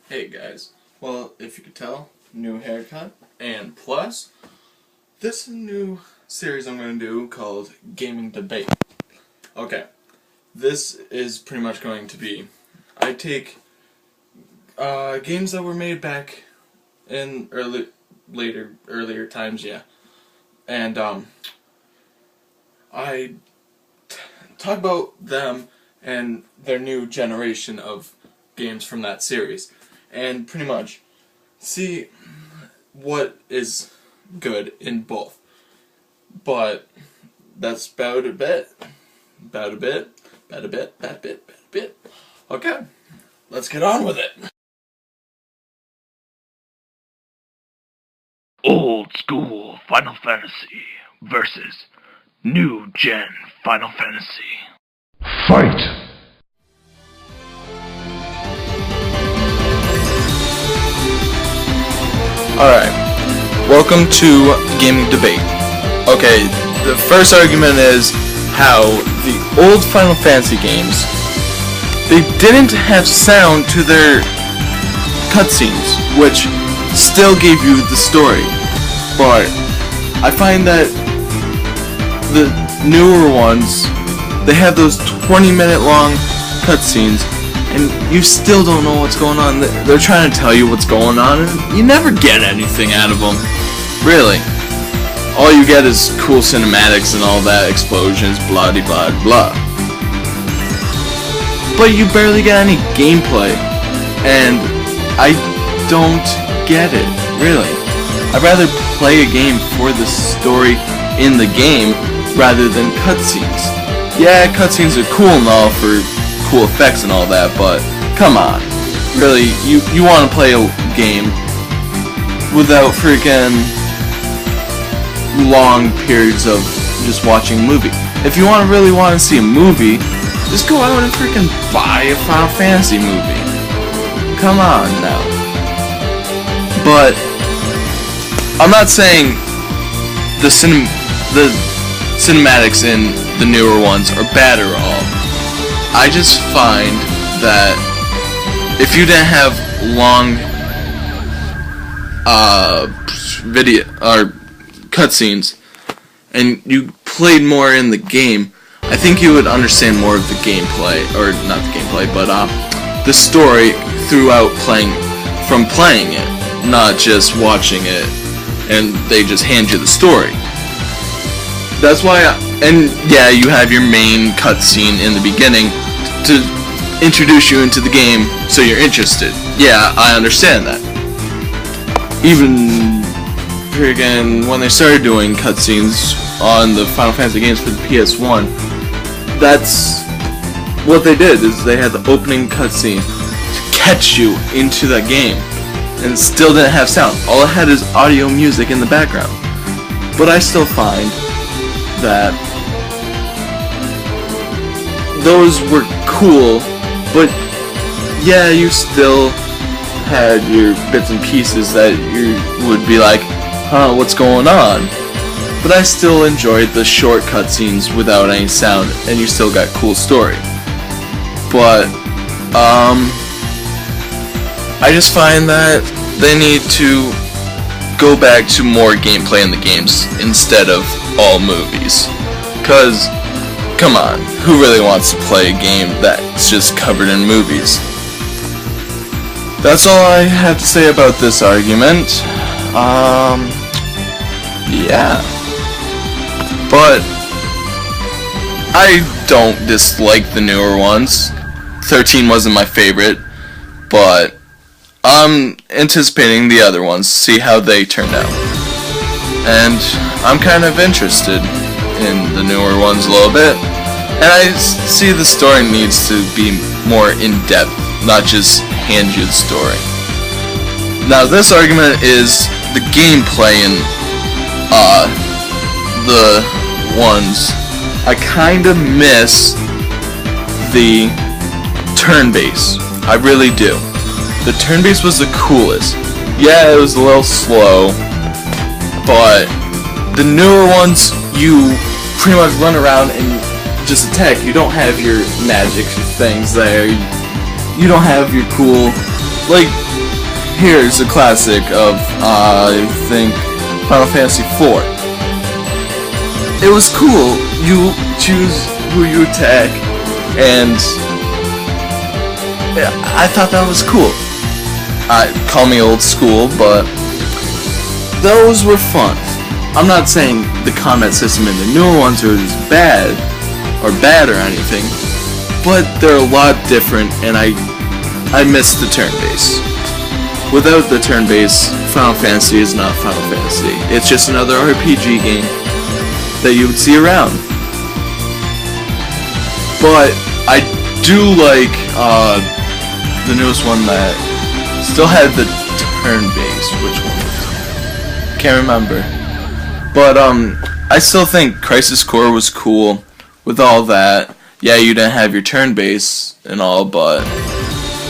Hey guys, well, if you could tell, new haircut, and plus, this is a new series I'm going to do called Gaming Debate. Okay, this is pretty much going to be, I take games that were made back in earlier times, yeah, and I talk about them and their new generation of games from that series, and pretty much see what is good in both. But that's about a bit. Okay, let's get on with it. Old school Final Fantasy versus new gen Final Fantasy. Fight! Alright, welcome to Gaming Debate. Okay, the first argument is how the old Final Fantasy games, they didn't have sound to their cutscenes, which still gave you the story. But I find that the newer ones, they have those 20-minute long cutscenes, and you still don't know what's going on. They're trying to tell you what's going on, and you never get anything out of them. Really. All you get is cool cinematics and all that, explosions, blah de blah blah. But you barely get any gameplay, and I don't get it, really. I'd rather play a game for the story in the game rather than cutscenes. Yeah, cutscenes are cool and all for cool effects and all that, but come on. Really, you want to play a game without freaking long periods of just watching a movie. If you really want to see a movie, just go out and freaking buy a Final Fantasy movie. Come on now. But I'm not saying the cinematics in the newer ones are bad at all. I just find that if you didn't have long video or cutscenes and you played more in the game, I think you would understand more of the gameplay, or not the gameplay, but the story throughout playing it, not just watching it and they just hand you the story. That's why, and yeah, you have your main cutscene in the beginning to introduce you into the game so you're interested. Yeah, I understand that. Even friggin' when they started doing cutscenes on the Final Fantasy games for the PS1, that's what they did, is they had the opening cutscene to catch you into that game, and still didn't have sound. All it had is audio music in the background. But I still find that those were cool, but yeah, you still had your bits and pieces that you would be like, huh, what's going on? But I still enjoyed the short cutscenes without any sound, and you still got cool story. But I just find that they need to go back to more gameplay in the games instead of all movies. Cause, come on, who really wants to play a game that's just covered in movies? That's all I have to say about this argument. Yeah. But I don't dislike the newer ones. 13 wasn't my favorite, but I'm anticipating the other ones, see how they turn out. And I'm kind of interested in the newer ones a little bit. And I see the story needs to be more in-depth, not just hand you the story. Now this argument is the gameplay in the ones. I kinda miss the turn-based. I really do. The turn-based was the coolest. Yeah, it was a little slow, but the newer ones, you pretty much run around and just attack. You don't have your magic things there. You don't have your cool, like, here's a classic of, I think, Final Fantasy IV. It was cool. You choose who you attack, and I thought that was cool. Call me old school, but those were fun. I'm not saying the combat system in the newer ones are as bad or anything, but they're a lot different, and I miss the turn-based. Without the turn-based, Final Fantasy is not Final Fantasy. It's just another RPG game that you would see around. But I do like the newest one that still had the turn-based. Which one was it? Can't remember. But I still think Crisis Core was cool with all that. Yeah, you didn't have your turn-based and all, but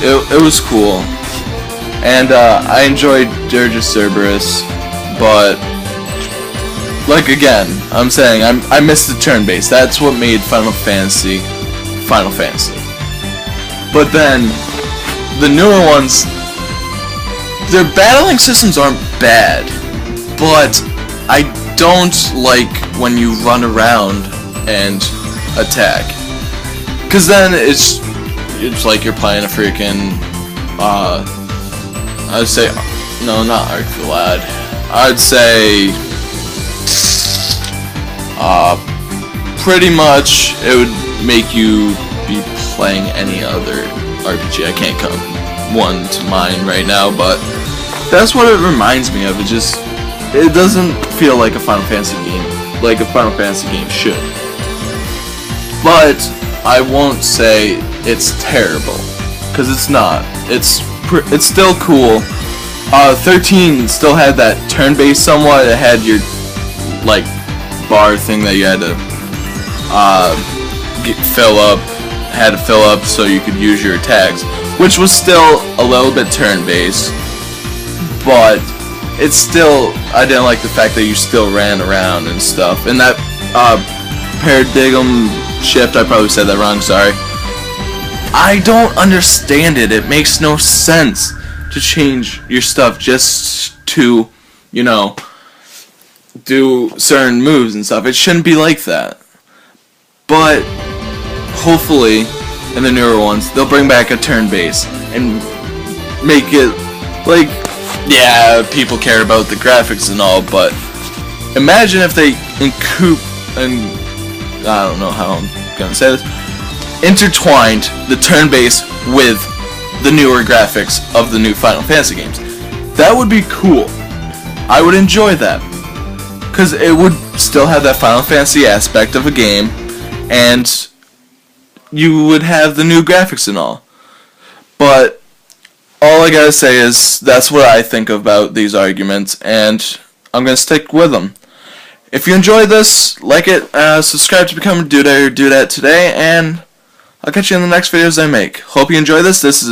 it was cool. And I enjoyed Dirge of Cerberus, but like again, I'm saying I miss the turn-based. That's what made Final Fantasy. But then the newer ones, their battling systems aren't bad, but I don't like when you run around and attack, cause then it's like you're playing a freaking I'd say, no, not Archlad. I'd say, pretty much it would make you be playing any other RPG. I can't come one to mind right now, but that's what it reminds me of. It doesn't feel like a Final Fantasy game, like a Final Fantasy game should. But I won't say it's terrible, because it's not. It's still cool. 13 still had that turn-based somewhat. It had your like bar thing that you had to fill up so you could use your attacks, which was still a little bit turn-based, but it's still, I didn't like the fact that you still ran around and stuff. And that paradigm shift, I probably said that wrong, sorry. I don't understand it. It makes no sense to change your stuff just to, you know, do certain moves and stuff. It shouldn't be like that. But hopefully in the newer ones they'll bring back a turn-based and make it like, yeah, people care about the graphics and all, but imagine if they I don't know how I'm gonna say this, intertwined the turn-based with the newer graphics of the new Final Fantasy games. That would be cool. I would enjoy that, because it would still have that Final Fantasy aspect of a game, and you would have the new graphics and all. But all I gotta say is that's what I think about these arguments, and I'm gonna stick with them. If you enjoyed this, like it, subscribe to become a Dudette or Dudette today, and I'll catch you in the next videos I make. Hope you enjoy this. This is